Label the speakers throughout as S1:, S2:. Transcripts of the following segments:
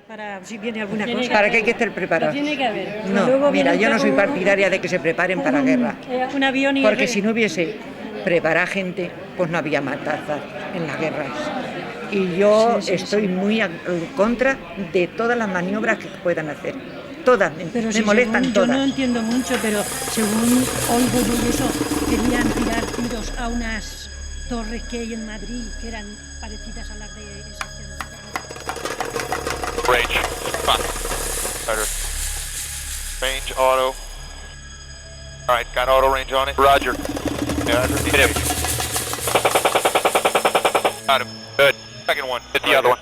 S1: Para si viene alguna cosa.
S2: ¿Para qué hay que estar preparados?
S3: Tiene que haber.
S2: No, mira, yo no soy partidaria de que se preparen para guerra.
S1: Un avión y...
S2: Porque si no hubiese preparado gente, pues no había matanzas en las guerras. Y yo estoy muy en contra de todas las maniobras que puedan hacer. Todas,
S1: pero
S2: me
S1: si
S2: molestan
S1: según,
S2: todas.
S1: Yo no entiendo mucho, pero según oigo yo eso, querían tirar tiros a unas torres que hay en Madrid, que eran parecidas a las de esas.
S4: Range, fine. Better. Range, auto. Alright, got auto range on it. Roger. Yeah, hit him. Got him. Good. Second one. Hit the other one.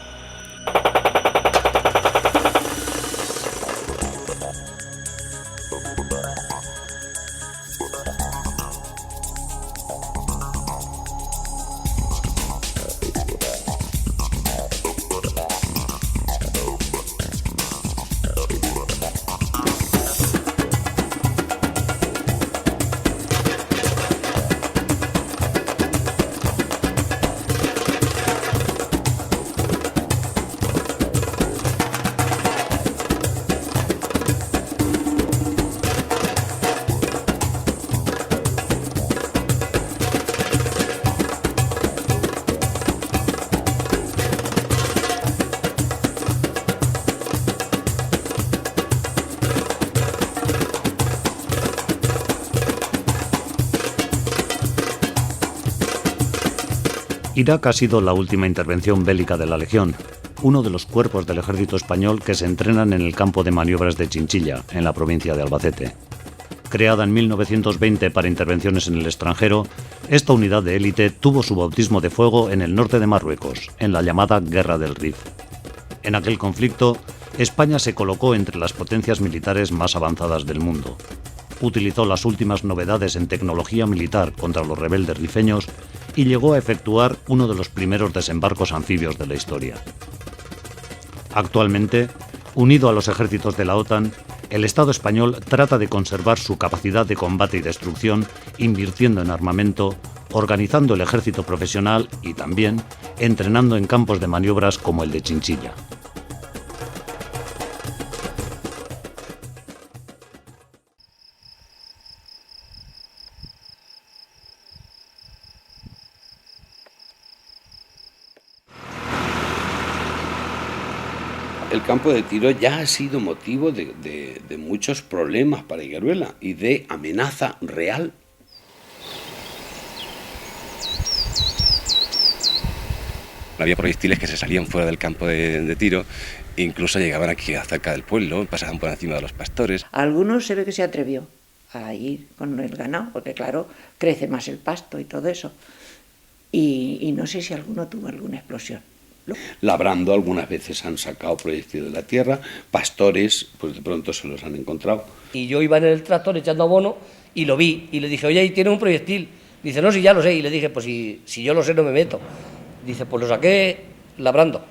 S5: Irak ha sido la última intervención bélica de la Legión, uno de los cuerpos del ejército español que se entrenan en el campo de maniobras de Chinchilla, en la provincia de Albacete. Creada en 1920 para intervenciones en el extranjero, esta unidad de élite tuvo su bautismo de fuego en el norte de Marruecos, en la llamada Guerra del Rif. En aquel conflicto, España se colocó entre las potencias militares más avanzadas del mundo. Utilizó las últimas novedades en tecnología militar contra los rebeldes rifeños y llegó a efectuar uno de los primeros desembarcos anfibios de la historia. Actualmente, unido a los ejércitos de la OTAN, el Estado español trata de conservar su capacidad de combate y destrucción invirtiendo en armamento, organizando el ejército profesional y también entrenando en campos de maniobras como el de Chinchilla.
S6: El campo de tiro ya ha sido motivo de muchos problemas para Higueruela y de amenaza real.
S7: Había proyectiles que se salían fuera del campo de tiro, incluso llegaban aquí cerca del pueblo, pasaban por encima de los pastores.
S2: Algunos se ve que se atrevió a ir con el ganado, porque claro, crece más el pasto y todo eso. Y no sé si alguno tuvo alguna explosión.
S6: Labrando algunas veces han sacado proyectiles de la tierra, pastores pues de pronto se los han encontrado.
S8: Y yo iba en el tractor echando abono y lo vi y le dije, oye, ahí tiene un proyectil. Dice, no, si ya lo sé. Y le dije, pues si yo lo sé no me meto. Dice, pues lo saqué labrando.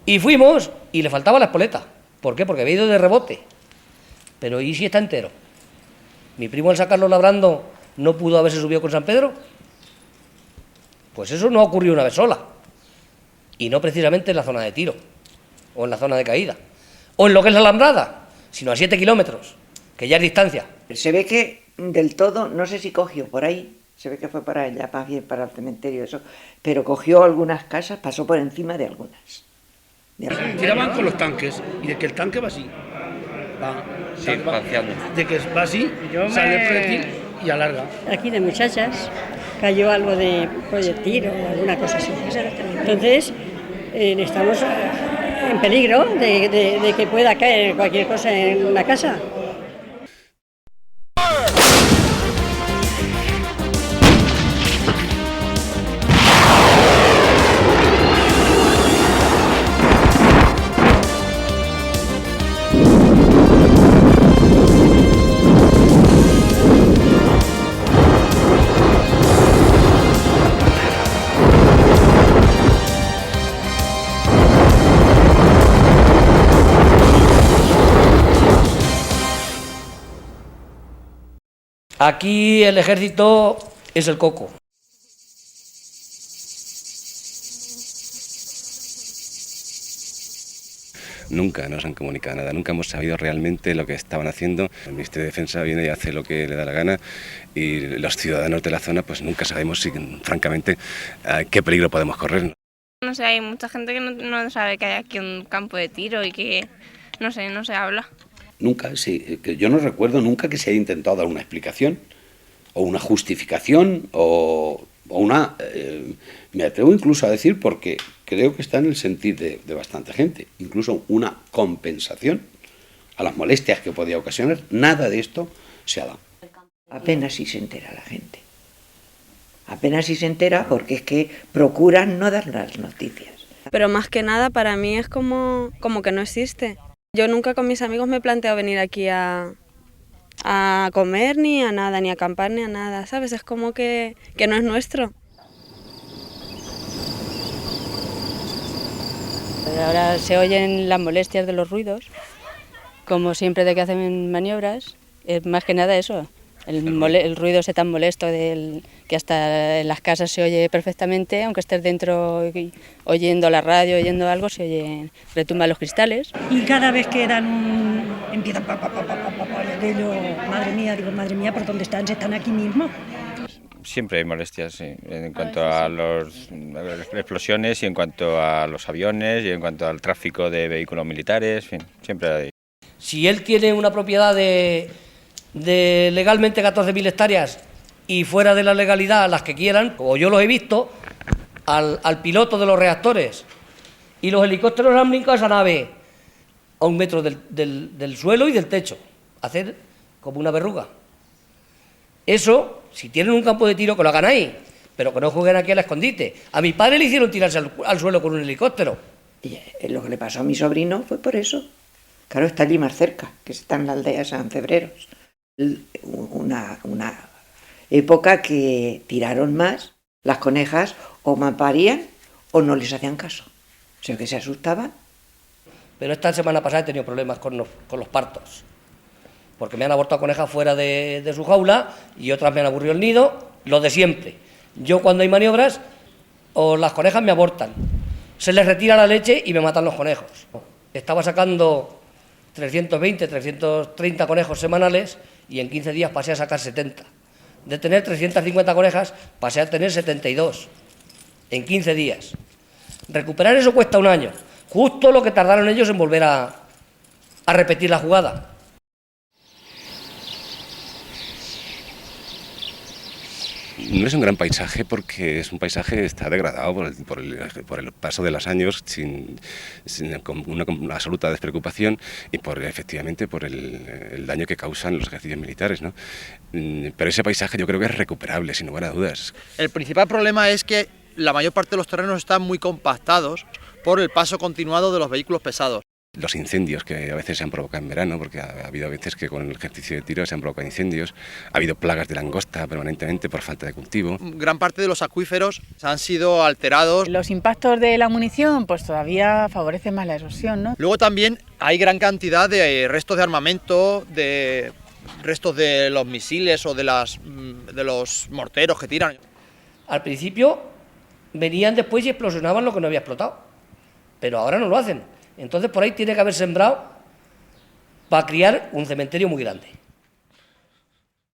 S8: Y fuimos y le faltaba la espoleta. ¿Por qué? Porque había ido de rebote. Pero ¿y si está entero? Mi primo al sacarlo labrando no pudo haberse subido con San Pedro. Pues eso no ha ocurrido una vez sola. Y no precisamente en la zona de tiro, o en la zona de caída, o en lo que es la alambrada, sino a 7 kilómetros, que ya es distancia.
S2: Se ve que del todo, no sé si cogió por ahí, se ve que fue para allá, más bien para el cementerio, eso, pero cogió algunas casas, pasó por encima de algunas.
S9: Tiraban con los tanques, y de que el tanque va así, de que va así, sale el proyectil y alarga.
S3: Aquí de muchachas cayó algo de proyectil o alguna cosa así. Entonces estamos en peligro de que pueda caer cualquier cosa en la casa.
S8: Aquí el ejército es el coco.
S7: nunca nos han comunicado nada, nunca hemos sabido realmente lo que estaban haciendo. El Ministerio de Defensa viene y hace lo que le da la gana y los ciudadanos de la zona pues nunca sabemos, francamente, qué peligro podemos correr.
S10: No sé, hay mucha gente que no sabe que hay aquí un campo de tiro y que, no sé, no se habla.
S6: Nunca, sí, que yo no recuerdo nunca que se haya intentado dar una explicación o una justificación o una... me atrevo incluso a decir, porque creo que está en el sentir de bastante gente, incluso una compensación a las molestias que podía ocasionar. Nada de esto se ha dado.
S2: Apenas si se entera la gente. Apenas si se entera porque es que procuran no dar las noticias.
S10: Pero más que nada para mí es como que no existe. Yo nunca con mis amigos me he planteado venir aquí a comer ni a nada, ni a acampar ni a nada, ¿sabes? Es como que no es nuestro.
S3: Ahora se oyen las molestias de los ruidos, como siempre de que hacen maniobras, es más que nada eso. El ruido ese tan molesto que hasta en las casas se oye perfectamente, aunque estés dentro oyendo la radio, oyendo algo, se oye, retumban los cristales.
S1: Y cada vez que empiezan y aquello, madre mía, ¿por dónde están? ¿Se están aquí mismo?
S11: Siempre hay molestias, sí, en cuanto a las explosiones y en cuanto a los aviones y en cuanto al tráfico de vehículos militares, en fin, siempre hay.
S8: Si él tiene una propiedad de legalmente 14.000 hectáreas y fuera de la legalidad las que quieran, como yo los he visto, al piloto de los reactores y los helicópteros han brincado esa nave a 1 metro del suelo y del techo, hacer como una verruga. Eso, si tienen un campo de tiro, que lo hagan ahí, pero que no jueguen aquí al escondite. A mi padre le hicieron tirarse al suelo con un helicóptero.
S2: Y lo que le pasó a mi sobrino fue por eso. Claro, está allí más cerca, que está en la aldea de San Cebreros. Una época que tiraron más, las conejas o parían o no les hacían caso. O sea, que se asustaban.
S8: Pero esta semana pasada he tenido problemas con los partos, porque me han abortado conejas fuera de su jaula y otras me han aburrido el nido, lo de siempre. Yo cuando hay maniobras, o las conejas me abortan, se les retira la leche y me matan los conejos. Estaba sacando 320, 330 conejos semanales y en 15 días pasé a sacar 70. De tener 350 conejas pasé a tener 72 en 15 días. Recuperar eso cuesta 1 año, justo lo que tardaron ellos en volver a repetir la jugada.
S7: No es un gran paisaje porque es un paisaje que está degradado por el paso de los años con una absoluta despreocupación y efectivamente por el daño que causan los ejercicios militares, ¿no? Pero ese paisaje yo creo que es recuperable, sin lugar a dudas.
S12: El principal problema es que la mayor parte de los terrenos están muy compactados por el paso continuado de los vehículos pesados.
S7: Los incendios que a veces se han provocado en verano, porque ha habido veces que con el ejercicio de tiro se han provocado incendios, ha habido plagas de langosta permanentemente por falta de cultivo.
S12: Gran parte de los acuíferos han sido alterados.
S13: Los impactos de la munición pues todavía favorecen más la erosión, ¿no?
S12: Luego también hay gran cantidad de restos de armamento, de restos de los misiles o de los morteros que tiran.
S8: Al principio venían después y explosionaban lo que no había explotado, pero ahora no lo hacen. Entonces por ahí tiene que haber sembrado para criar un cementerio muy grande.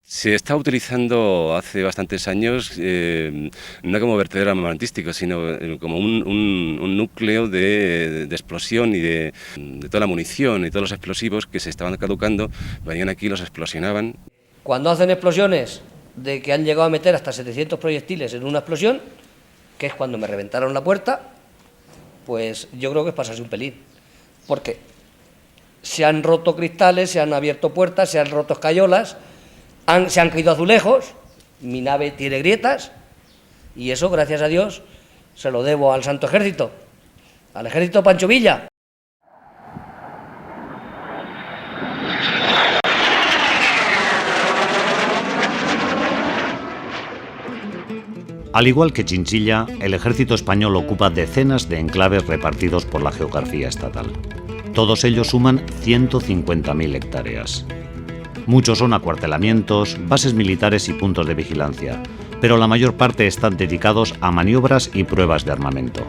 S7: Se está utilizando hace bastantes años no como vertedero armamentístico, sino como un núcleo de explosión y de toda la munición y todos los explosivos que se estaban caducando, venían aquí, los explosionaban.
S8: Cuando hacen explosiones de que han llegado a meter hasta 700 proyectiles en una explosión, que es cuando me reventaron la puerta, pues yo creo que es pasarse un pelín, porque se han roto cristales, se han abierto puertas, se han roto escayolas, se han caído azulejos, mi nave tiene grietas y eso, gracias a Dios, se lo debo al Santo Ejército, al Ejército Pancho Villa.
S5: Al igual que Chinchilla, el ejército español ocupa decenas de enclaves repartidos por la geografía estatal. Todos ellos suman 150.000 hectáreas. Muchos son acuartelamientos, bases militares y puntos de vigilancia, pero la mayor parte están dedicados a maniobras y pruebas de armamento.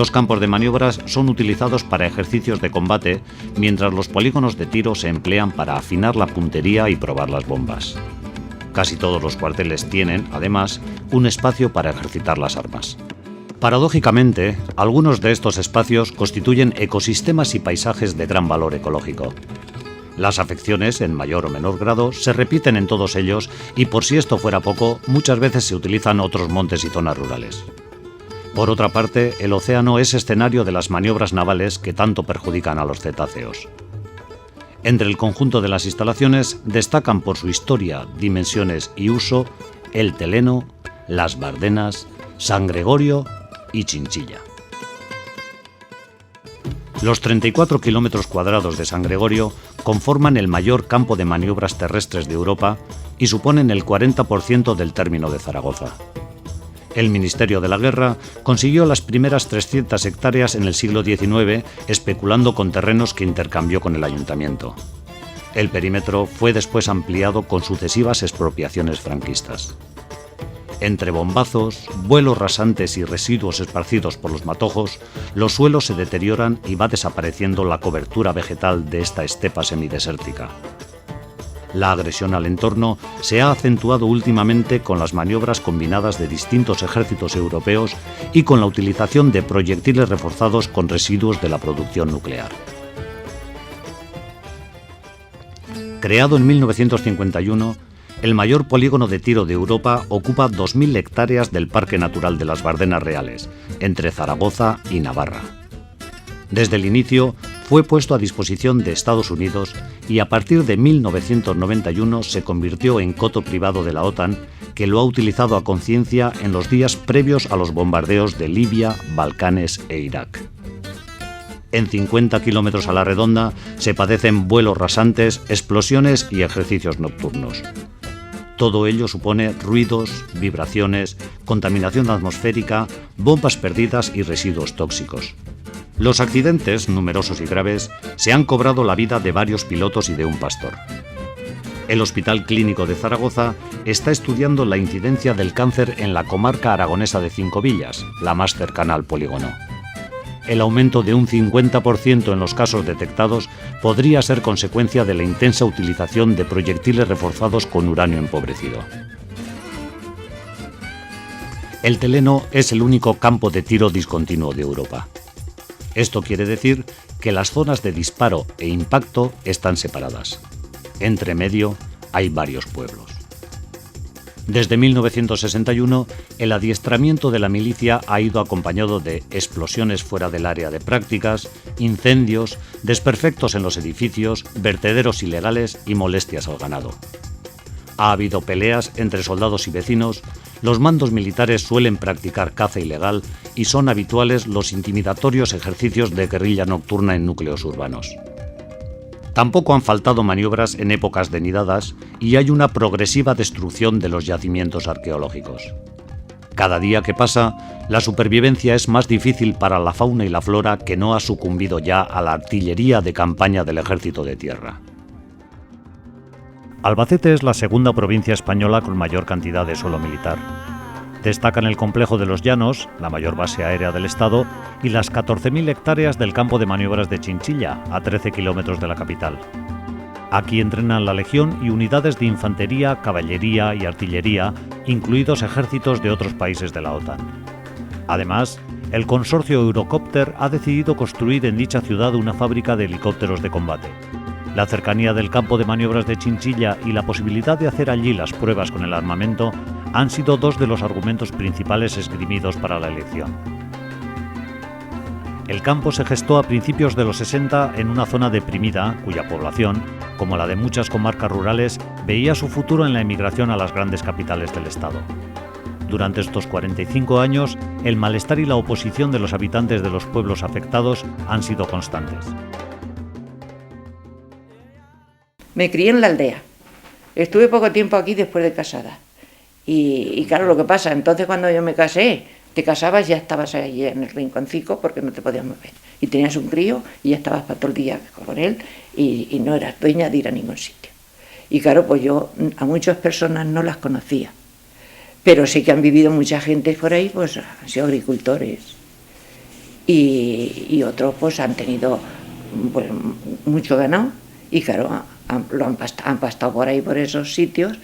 S5: Los campos de maniobras son utilizados para ejercicios de combate, mientras los polígonos de tiro se emplean para afinar la puntería y probar las bombas. Casi todos los cuarteles tienen, además, un espacio para ejercitar las armas. Paradójicamente, algunos de estos espacios constituyen ecosistemas y paisajes de gran valor ecológico. Las afecciones, en mayor o menor grado, se repiten en todos ellos y, por si esto fuera poco, muchas veces se utilizan otros montes y zonas rurales. Por otra parte, el océano es escenario de las maniobras navales que tanto perjudican a los cetáceos. Entre el conjunto de las instalaciones destacan por su historia, dimensiones y uso el Teleno, Las Bardenas, San Gregorio y Chinchilla. Los 34 kilómetros cuadrados de San Gregorio conforman el mayor campo de maniobras terrestres de Europa y suponen el 40% del término de Zaragoza. El Ministerio de la Guerra consiguió las primeras 300 hectáreas en el siglo XIX, especulando con terrenos que intercambió con el ayuntamiento. El perímetro fue después ampliado con sucesivas expropiaciones franquistas. Entre bombazos, vuelos rasantes y residuos esparcidos por los matojos, los suelos se deterioran y va desapareciendo la cobertura vegetal de esta estepa semidesértica. La agresión al entorno se ha acentuado últimamente con las maniobras combinadas de distintos ejércitos europeos y con la utilización de proyectiles reforzados con residuos de la producción nuclear. Creado en 1951, el mayor polígono de tiro de Europa ocupa 2.000 hectáreas del Parque Natural de las Bardenas Reales, entre Zaragoza y Navarra. Desde el inicio fue puesto a disposición de Estados Unidos y a partir de 1991 se convirtió en coto privado de la OTAN, que lo ha utilizado a conciencia en los días previos a los bombardeos de Libia, Balcanes e Irak. En 50 kilómetros a la redonda se padecen vuelos rasantes, explosiones y ejercicios nocturnos. Todo ello supone ruidos, vibraciones, contaminación atmosférica, bombas perdidas y residuos tóxicos. Los accidentes, numerosos y graves, se han cobrado la vida de varios pilotos y de un pastor. El Hospital Clínico de Zaragoza está estudiando la incidencia del cáncer en la comarca aragonesa de Cinco Villas, la más cercana al polígono. El aumento de un 50% en los casos detectados podría ser consecuencia de la intensa utilización de proyectiles reforzados con uranio empobrecido. El Teleno es el único campo de tiro discontinuo de Europa. Esto quiere decir que las zonas de disparo e impacto están separadas. Entre medio hay varios pueblos. Desde 1961, el adiestramiento de la milicia ha ido acompañado de explosiones fuera del área de prácticas, incendios, desperfectos en los edificios, vertederos ilegales y molestias al ganado. Ha habido peleas entre soldados y vecinos, los mandos militares suelen practicar caza ilegal y son habituales los intimidatorios ejercicios de guerrilla nocturna en núcleos urbanos. Tampoco han faltado maniobras en épocas de nidadas y hay una progresiva destrucción de los yacimientos arqueológicos. Cada día que pasa, la supervivencia es más difícil para la fauna y la flora que no ha sucumbido ya a la artillería de campaña del Ejército de Tierra. Albacete es la segunda provincia española con mayor cantidad de suelo militar. Destacan el complejo de los Llanos, la mayor base aérea del Estado, y las 14.000 hectáreas del campo de maniobras de Chinchilla, a 13 kilómetros de la capital. Aquí entrenan la Legión y unidades de infantería, caballería y artillería, incluidos ejércitos de otros países de la OTAN. Además, el consorcio Eurocopter ha decidido construir en dicha ciudad una fábrica de helicópteros de combate. La cercanía del campo de maniobras de Chinchilla y la posibilidad de hacer allí las pruebas con el armamento han sido dos de los argumentos principales esgrimidos para la elección. El campo se gestó a principios de los 60 en una zona deprimida, cuya población, como la de muchas comarcas rurales, veía su futuro en la emigración a las grandes capitales del Estado. Durante estos 45 años, el malestar y la oposición de los habitantes de los pueblos afectados han sido constantes.
S2: Me crié en la aldea. Estuve poco tiempo aquí después de casada. Y claro, lo que pasa, entonces cuando yo me casé, te casabas y ya estabas allí en el rinconcito porque no te podías mover. Y tenías un crío y ya estabas para todo el día con él y no eras dueña de ir a ningún sitio. Y claro, pues yo a muchas personas no las conocía. Pero sí que han vivido mucha gente por ahí, pues han sido agricultores. y otros pues han tenido pues, mucho ganado y claro, han pastado por ahí por esos sitios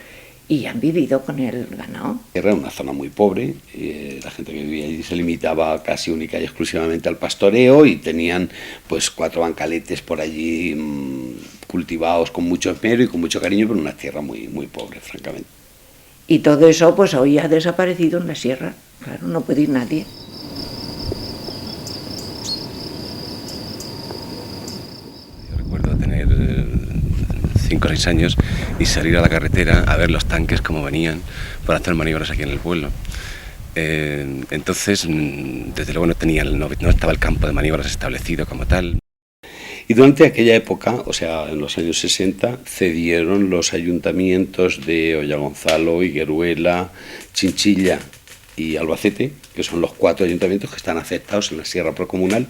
S2: y han vivido con el ganado.
S6: Era una zona muy pobre, la gente que vivía allí se limitaba casi única y exclusivamente al pastoreo y tenían pues 4 bancaletes por allí cultivados con mucho esmero y con mucho cariño, pero una tierra muy, muy pobre, francamente.
S2: Y todo eso pues hoy ha desaparecido en la sierra, claro, no puede ir nadie.
S7: Yo recuerdo tener 5 o 6 años y salir a la carretera a ver los tanques como venían para hacer maniobras aquí en el pueblo. Entonces, desde luego no estaba el campo de maniobras establecido como tal.
S6: Y durante aquella época, o sea, en los años 60, cedieron los ayuntamientos de Ollagonzalo, Higueruela, Chinchilla y Albacete, que son los 4 ayuntamientos que están afectados en la Sierra Procomunal,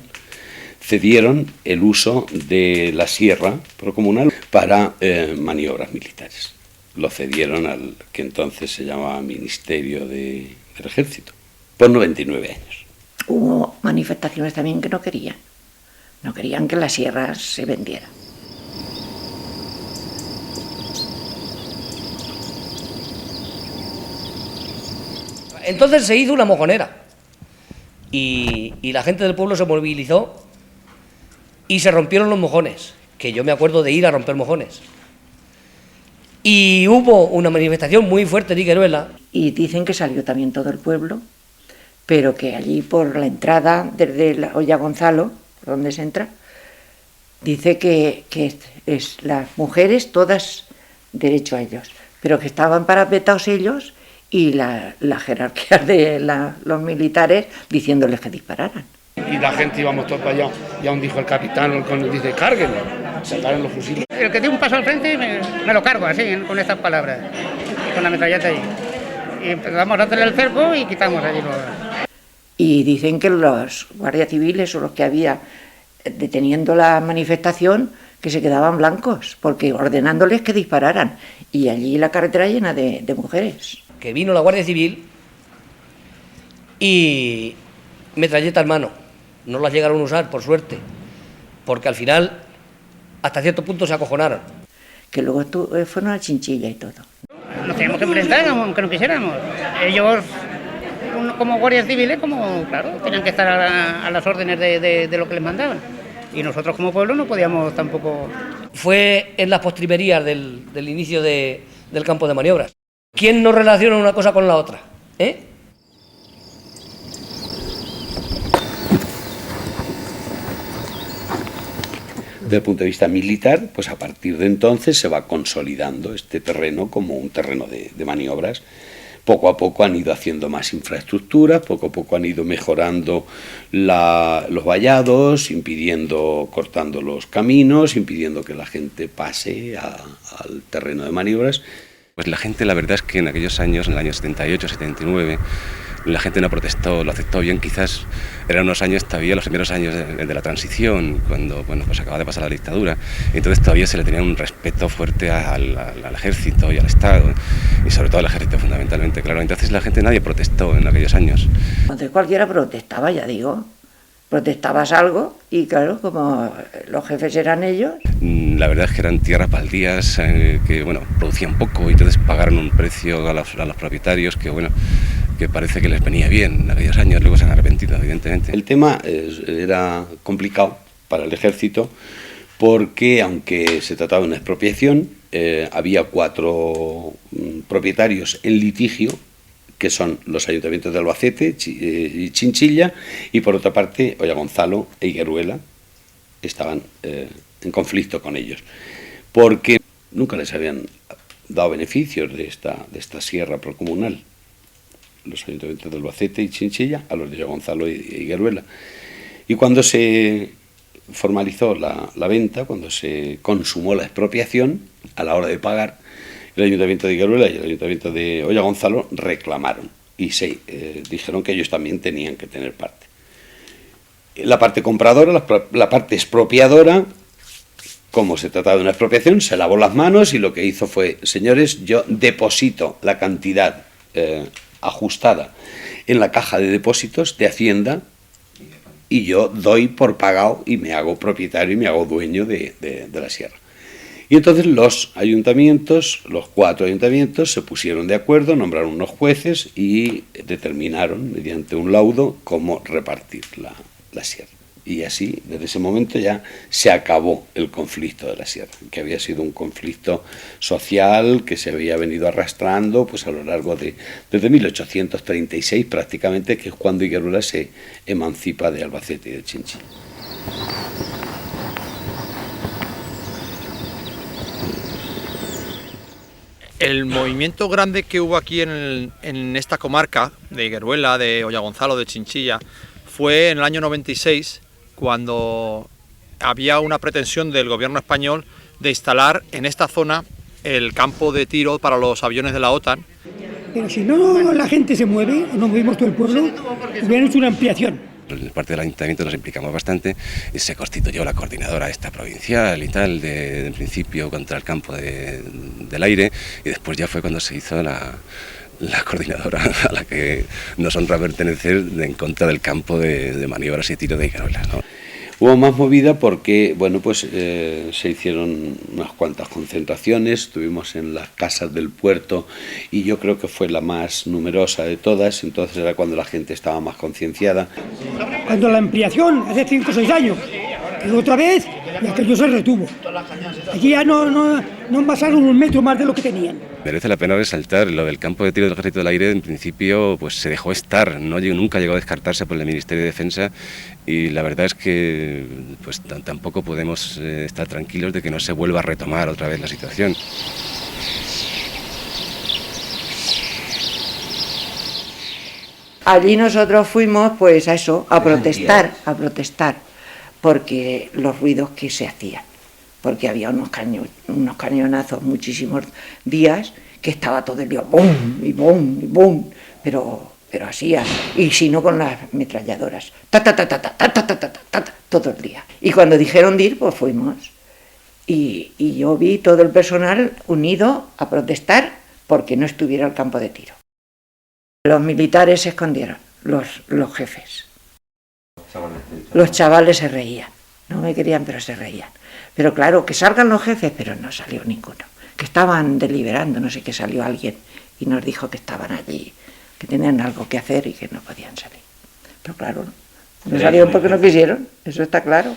S6: cedieron el uso de la Sierra Procomunal para maniobras militares. Lo cedieron al que entonces se llamaba Ministerio del Ejército, por 99 años.
S2: Hubo manifestaciones también que no querían que la sierra se vendiera.
S8: Entonces se hizo una mojonera y la gente del pueblo se movilizó y se rompieron los mojones, que yo me acuerdo de ir a romper mojones. Y hubo una manifestación muy fuerte en Higueruela.
S2: Y dicen que salió también todo el pueblo, pero que allí por la entrada desde Ollagonzalo, por donde se entra, dice que es las mujeres todas derecho a ellos, pero que estaban parapetados ellos y la jerarquía de los militares diciéndoles que dispararan.
S9: Y la gente íbamos todos para allá, y aún dijo el capitán, dice, cárguenlo, sacaron los fusiles.
S14: El que dio un paso al frente me lo cargo así, con estas palabras, con la metralleta ahí. Y empezamos a hacerle el cerco y quitamos allí los...
S2: Y dicen que los guardias civiles o los que había deteniendo la manifestación que se quedaban blancos, porque ordenándoles que dispararan. Y allí la carretera llena de mujeres.
S8: Que vino la Guardia Civil y metralleta en mano. No las llegaron a usar, por suerte, porque al final, hasta cierto punto, se acojonaron.
S2: Que luego fueron a Chinchilla y todo.
S14: Nos teníamos que enfrentar, aunque no quisiéramos. Ellos, como guardias civiles, claro, tenían que estar a las órdenes de lo que les mandaban. Y nosotros como pueblo no podíamos tampoco...
S8: Fue en las postrimerías del inicio del campo de maniobras. ¿Quién no relaciona una cosa con la otra?
S6: Desde el punto de vista militar, pues a partir de entonces se va consolidando este terreno como un terreno de maniobras. Poco a poco han ido haciendo más infraestructuras, poco a poco han ido mejorando los vallados, cortando los caminos, impidiendo que la gente pase al terreno de maniobras.
S7: Pues la gente, la verdad es que en aquellos años, en el año 78, 79, la gente no protestó, lo aceptó bien. Quizás eran unos años todavía, los primeros años de la transición, cuando pues acaba de pasar la dictadura. Entonces todavía se le tenía un respeto fuerte al ejército y al Estado, y sobre todo al ejército fundamentalmente, claro. Entonces la gente, nadie protestó en aquellos años.
S2: Entonces cualquiera protestaba, ya digo. Protestabas algo y claro, como los jefes eran ellos.
S7: La verdad es que eran tierras baldías que producían poco y entonces pagaron un precio a los propietarios que parece que les venía bien en aquellos años, luego se han arrepentido, evidentemente.
S6: El tema era complicado para el ejército porque, aunque se trataba de una expropiación, había 4 propietarios en litigio, que son los ayuntamientos de Albacete y Chinchilla, y por otra parte Ollagonzalo e Higueruela estaban en conflicto con ellos, porque nunca les habían dado beneficios de esta sierra procomunal, los ayuntamientos de Albacete y Chinchilla, a los de Ollagonzalo y Higueruela. Y cuando se formalizó la venta, cuando se consumó la expropiación, a la hora de pagar, el ayuntamiento de Higueruela y el ayuntamiento de Ollagonzalo reclamaron y dijeron que ellos también tenían que tener parte. La parte compradora, la parte expropiadora, como se trataba de una expropiación, se lavó las manos y lo que hizo fue: señores, yo deposito la cantidad ajustada en la caja de depósitos de Hacienda y yo doy por pagado y me hago propietario y me hago dueño de la sierra. Y entonces los ayuntamientos, los 4 ayuntamientos, se pusieron de acuerdo, nombraron unos jueces y determinaron, mediante un laudo, cómo repartir la sierra. Y así, desde ese momento ya se acabó el conflicto de la sierra, que había sido un conflicto social que se había venido arrastrando pues a lo largo desde 1836 prácticamente, que es cuando Higueruela se emancipa de Albacete y de Chinchilla.
S12: El movimiento grande que hubo aquí en esta comarca de Higueruela, de Ollagonzalo, de Chinchilla, fue en el año 96, cuando había una pretensión del gobierno español de instalar en esta zona el campo de tiro para los aviones de la OTAN.
S15: Pero si no la gente se mueve, nos movimos todo el pueblo, hubieran hecho una ampliación.
S7: En parte del ayuntamiento nos implicamos bastante y se constituyó la coordinadora esta provincial y tal, en principio contra el campo del aire, y después ya fue cuando se hizo la coordinadora a la que nos honra pertenecer en contra del campo de maniobras y tiro de Higueruela, ¿no?
S6: Hubo más movida porque, bueno, pues se hicieron unas cuantas concentraciones, estuvimos en las casas del puerto y yo creo que fue la más numerosa de todas, entonces era cuando la gente estaba más concienciada.
S15: Cuando la ampliación, hace 5 o 6 años, y otra vez, y aquello se retuvo. Aquí ya no pasaron un metro más de lo que tenían.
S7: Merece la pena resaltar lo del campo de tiro del Ejército del Aire. En principio pues se dejó estar, nunca llegó a descartarse por el Ministerio de Defensa, y la verdad es que pues tampoco podemos estar tranquilos de que no se vuelva a retomar otra vez la situación.
S2: Allí nosotros fuimos pues a eso, a protestar, porque los ruidos que se hacían, porque había unos cañonazos muchísimos días que estaba todo el día ¡bum! Y ¡bum! Y ¡bum! Pero así, y si no con las ametralladoras, todo el día. Y cuando dijeron de ir, pues fuimos. Y yo vi todo el personal unido a protestar porque no estuviera el campo de tiro. Los militares se escondieron, los jefes. Los chavales se reían, no me querían, pero se reían. Pero claro, que salgan los jefes, pero no salió ninguno. Que estaban deliberando, no sé qué, salió alguien y nos dijo que estaban allí, que tenían algo que hacer y que no podían salir. Pero claro, no salieron porque no quisieron, eso está claro.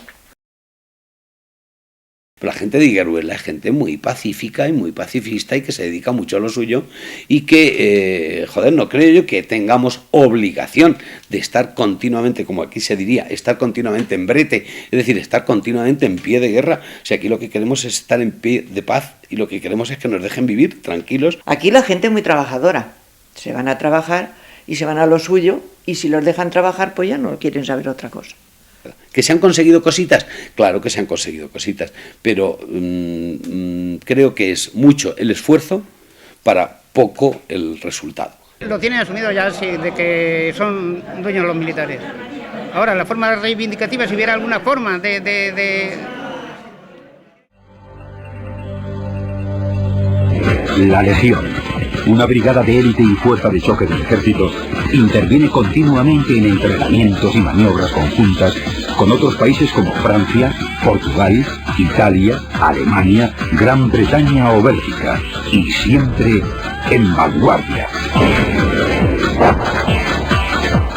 S6: La gente de Higueruela es gente muy pacífica y muy pacifista y que se dedica mucho a lo suyo y que, no creo yo que tengamos obligación de estar continuamente, como aquí se diría, estar continuamente en brete, es decir, estar continuamente en pie de guerra. O sea, aquí lo que queremos es estar en pie de paz y lo que queremos es que nos dejen vivir tranquilos.
S2: Aquí la gente es muy trabajadora, se van a trabajar y se van a lo suyo, y si los dejan trabajar pues ya no quieren saber otra cosa.
S6: ¿Que se han conseguido cositas? Claro que se han conseguido cositas, pero creo que es mucho el esfuerzo para poco el resultado.
S14: Lo tienen asumido ya, sí, de que son dueños los militares. Ahora, la forma reivindicativa, si hubiera alguna forma
S16: La Legión, una brigada de élite y fuerza de choque del ejército, interviene continuamente en entrenamientos y maniobras conjuntas con otros países como Francia, Portugal, Italia, Alemania, Gran Bretaña o Bélgica, y siempre en vanguardia.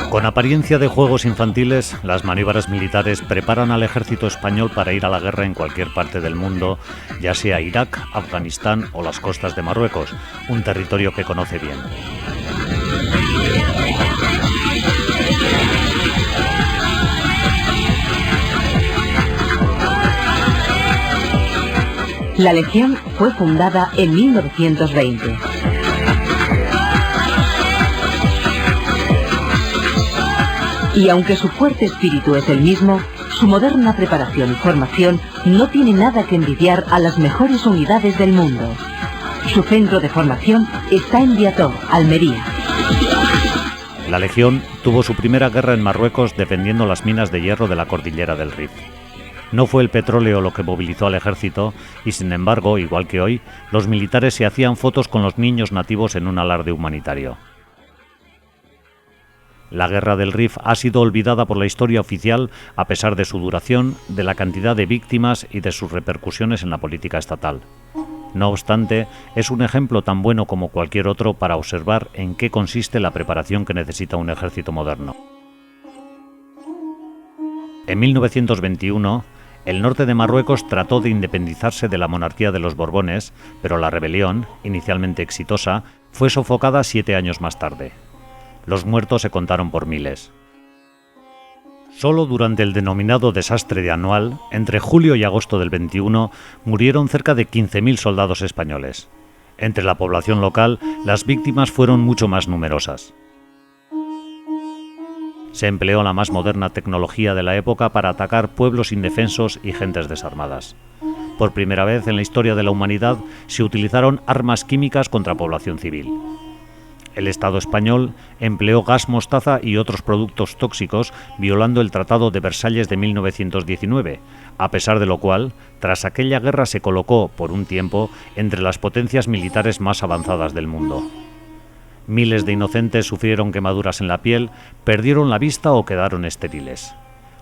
S5: Con apariencia de juegos infantiles, las maniobras militares preparan al ejército español para ir a la guerra en cualquier parte del mundo, ya sea Irak, Afganistán o las costas de Marruecos, un territorio que conoce bien.
S17: La Legión fue fundada en 1920. Y aunque su fuerte espíritu es el mismo, su moderna preparación y formación no tiene nada que envidiar a las mejores unidades del mundo. Su centro de formación está en Viator, Almería.
S5: La Legión tuvo su primera guerra en Marruecos defendiendo las minas de hierro de la cordillera del Rif. No fue el petróleo lo que movilizó al ejército y, sin embargo, igual que hoy, los militares se hacían fotos con los niños nativos en un alarde humanitario. La Guerra del Rif ha sido olvidada por la historia oficial a pesar de su duración, de la cantidad de víctimas y de sus repercusiones en la política estatal. No obstante, es un ejemplo tan bueno como cualquier otro para observar en qué consiste la preparación que necesita un ejército moderno. En 1921, el norte de Marruecos trató de independizarse de la monarquía de los Borbones, pero la rebelión, inicialmente exitosa, fue sofocada 7 años más tarde. Los muertos se contaron por miles. Solo durante el denominado desastre de Anual, entre julio y agosto del 21, murieron cerca de 15.000 soldados españoles. Entre la población local, las víctimas fueron mucho más numerosas. Se empleó la más moderna tecnología de la época para atacar pueblos indefensos y gentes desarmadas. Por primera vez en la historia de la humanidad se utilizaron armas químicas contra población civil. El Estado español empleó gas mostaza y otros productos tóxicos, violando el Tratado de Versalles de 1919, a pesar de lo cual, tras aquella guerra se colocó, por un tiempo, entre las potencias militares más avanzadas del mundo. Miles de inocentes sufrieron quemaduras en la piel, perdieron la vista o quedaron estériles.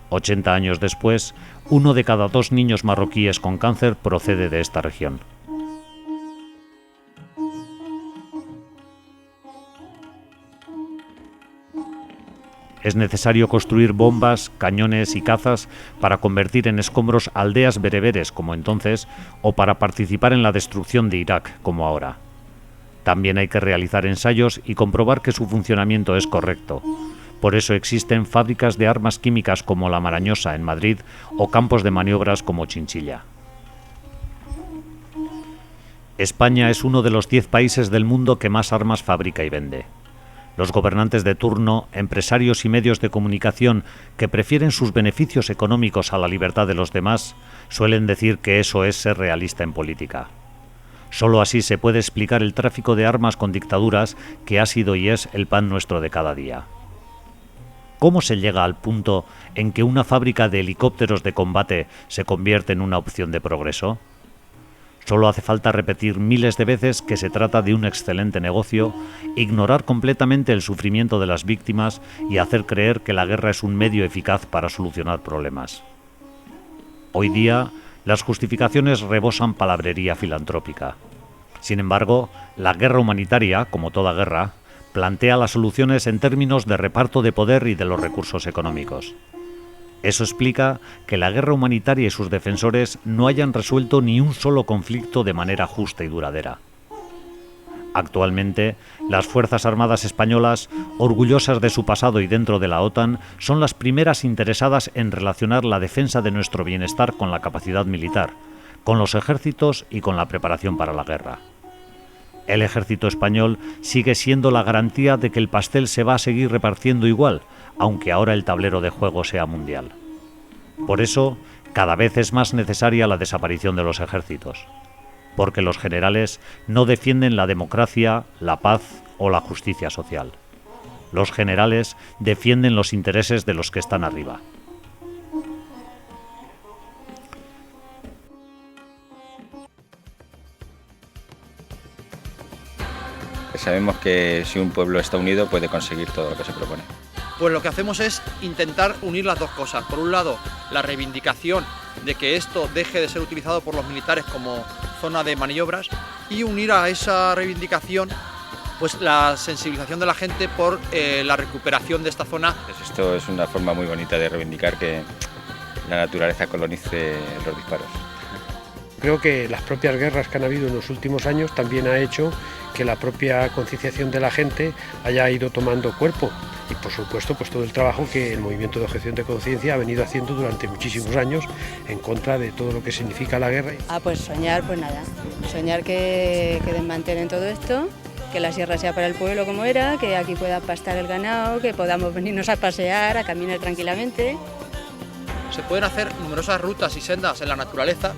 S5: 80 años después, 1 de cada 2 niños marroquíes con cáncer procede de esta región. Es necesario construir bombas, cañones y cazas para convertir en escombros aldeas bereberes como entonces, o para participar en la destrucción de Irak como ahora. También hay que realizar ensayos y comprobar que su funcionamiento es correcto. Por eso existen fábricas de armas químicas como La Marañosa en Madrid o campos de maniobras como Chinchilla. España es uno de los 10 países del mundo que más armas fabrica y vende. Los gobernantes de turno, empresarios y medios de comunicación que prefieren sus beneficios económicos a la libertad de los demás, suelen decir que eso es ser realista en política. Solo así se puede explicar el tráfico de armas con dictaduras que ha sido y es el pan nuestro de cada día. ¿Cómo se llega al punto en que una fábrica de helicópteros de combate se convierte en una opción de progreso? Solo hace falta repetir miles de veces que se trata de un excelente negocio, ignorar completamente el sufrimiento de las víctimas y hacer creer que la guerra es un medio eficaz para solucionar problemas. Hoy día, las justificaciones rebosan palabrería filantrópica. Sin embargo, la guerra humanitaria, como toda guerra, plantea las soluciones en términos de reparto de poder y de los recursos económicos. Eso explica que la guerra humanitaria y sus defensores no hayan resuelto ni un solo conflicto de manera justa y duradera. Actualmente, las Fuerzas Armadas españolas, orgullosas de su pasado y dentro de la OTAN, son las primeras interesadas en relacionar la defensa de nuestro bienestar con la capacidad militar, con los ejércitos y con la preparación para la guerra. El ejército español sigue siendo la garantía de que el pastel se va a seguir repartiendo igual, aunque ahora el tablero de juego sea mundial. Por eso, cada vez es más necesaria la desaparición de los ejércitos, porque los generales no defienden la democracia, la paz o la justicia social. Los generales defienden los intereses de los que están arriba.
S11: Sabemos que si un pueblo está unido puede conseguir todo lo que se propone.
S12: Pues lo que hacemos es intentar unir las dos cosas. Por un lado, la reivindicación de que esto deje de ser utilizado por los militares como zona de maniobras y unir a esa reivindicación pues la sensibilización de la gente por la recuperación de esta zona.
S11: Esto es una forma muy bonita de reivindicar que la naturaleza colonice los disparos.
S18: Creo que las propias guerras que han habido en los últimos años también ha hecho que la propia concienciación de la gente haya ido tomando cuerpo y por supuesto pues todo el trabajo que el movimiento de objeción de conciencia ha venido haciendo durante muchísimos años en contra de todo lo que significa la guerra.
S19: Pues soñar, pues nada, soñar que desmantelen todo esto, que la sierra sea para el pueblo como era, que aquí pueda pastar el ganado, que podamos venirnos a pasear, a caminar tranquilamente.
S12: Se pueden hacer numerosas rutas y sendas en la naturaleza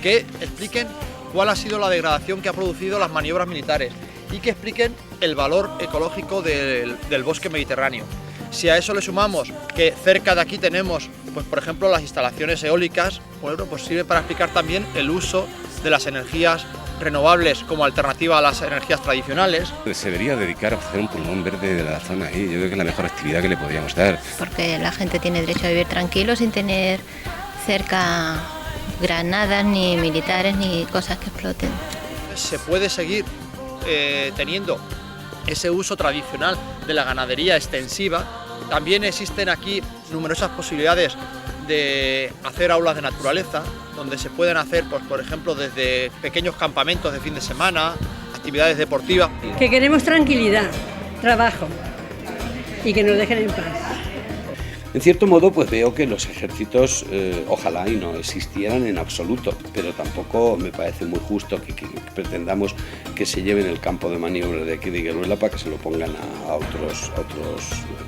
S12: que expliquen cuál ha sido la degradación que ha producido las maniobras militares y que expliquen el valor ecológico del bosque mediterráneo. Si a eso le sumamos que cerca de aquí tenemos, pues por ejemplo, las instalaciones eólicas, bueno, pues sirve para explicar también el uso de las energías renovables como alternativa a las energías tradicionales.
S7: Se debería dedicar a hacer un pulmón verde de la zona ahí, yo creo que es la mejor actividad que le podríamos dar.
S20: Porque la gente tiene derecho a vivir tranquilo sin tener cerca granadas, ni militares, ni cosas que exploten.
S12: Se puede seguir teniendo ese uso tradicional de la ganadería extensiva. También existen aquí numerosas posibilidades de hacer aulas de naturaleza, donde se pueden hacer, pues, por ejemplo, desde pequeños campamentos de fin de semana, actividades deportivas.
S3: Que queremos tranquilidad, trabajo y que nos dejen en paz.
S6: En cierto modo, pues veo que los ejércitos ojalá y no existieran en absoluto, pero tampoco me parece muy justo que pretendamos que se lleven el campo de maniobra de aquí de Higueruela para que se lo pongan a otros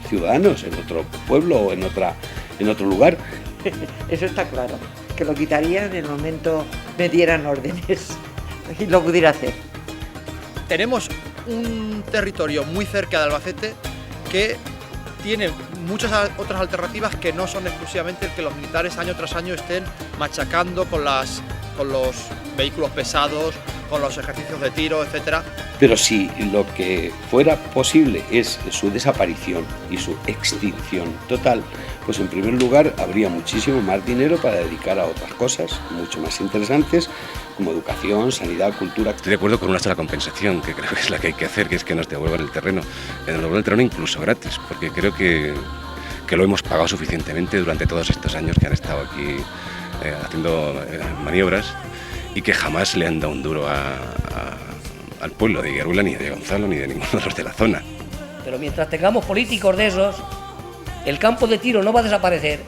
S6: ciudadanos, en otro pueblo o en otro lugar.
S2: Eso está claro, que lo quitarían en el momento me dieran órdenes y lo pudiera hacer.
S12: Tenemos un territorio muy cerca de Albacete que tiene muchas otras alternativas que no son exclusivamente el que los militares año tras año estén machacando con los vehículos pesados, con los ejercicios de tiro, etcétera.
S6: Pero si lo que fuera posible es su desaparición y su extinción total, pues en primer lugar habría muchísimo más dinero para dedicar a otras cosas mucho más interesantes, como educación, sanidad, cultura.
S7: Estoy de acuerdo con una sola compensación, que creo que es la que hay que hacer, que es que nos devuelvan el terreno. Que nos devuelvan el terreno incluso gratis, porque creo que lo hemos pagado suficientemente durante todos estos años que han estado aquí haciendo maniobras y que jamás le han dado un duro al pueblo de Higueruela, ni de Gonzalo, ni de ninguno de los de la zona.
S8: Pero mientras tengamos políticos de esos, el campo de tiro no va a desaparecer,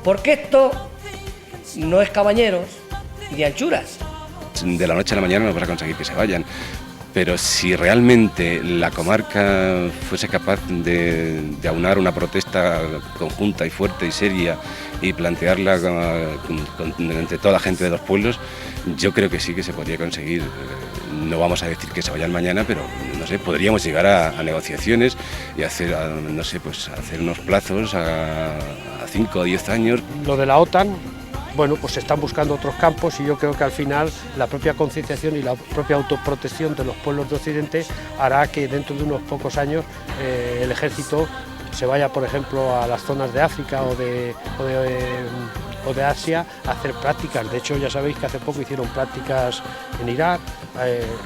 S8: porque esto no es Cabañeros ni anchuras.
S7: De la noche a la mañana no vas a conseguir que se vayan, pero si realmente la comarca fuese capaz de aunar una protesta conjunta y fuerte y seria y plantearla entre toda la gente de los pueblos, yo creo que sí que se podría conseguir. No vamos a decir que se vayan mañana, pero no sé, podríamos llegar a negociaciones y hacer, no sé, pues hacer unos plazos a 5 o 10 años.
S18: Lo de la OTAN, bueno, pues se están buscando otros campos y yo creo que al final la propia concienciación y la propia autoprotección de los pueblos de Occidente hará que dentro de unos pocos años el ejército se vaya, por ejemplo, a las zonas de África o de Asia a hacer prácticas. De hecho, ya sabéis que hace poco hicieron prácticas en Irak,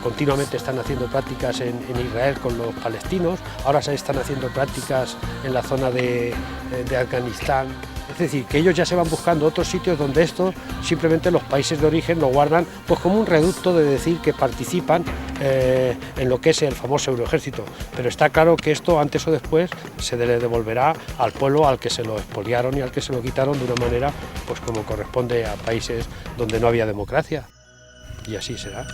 S18: continuamente están haciendo prácticas en Israel con los palestinos, ahora se están haciendo prácticas en la zona de Afganistán. Es decir, que ellos ya se van buscando otros sitios donde esto simplemente los países de origen lo guardan pues como un reducto de decir que participan en lo que es el famoso euroejército. Pero está claro que esto antes o después se le devolverá al pueblo al que se lo expoliaron y al que se lo quitaron de una manera pues como corresponde a países donde no había democracia. Y así será.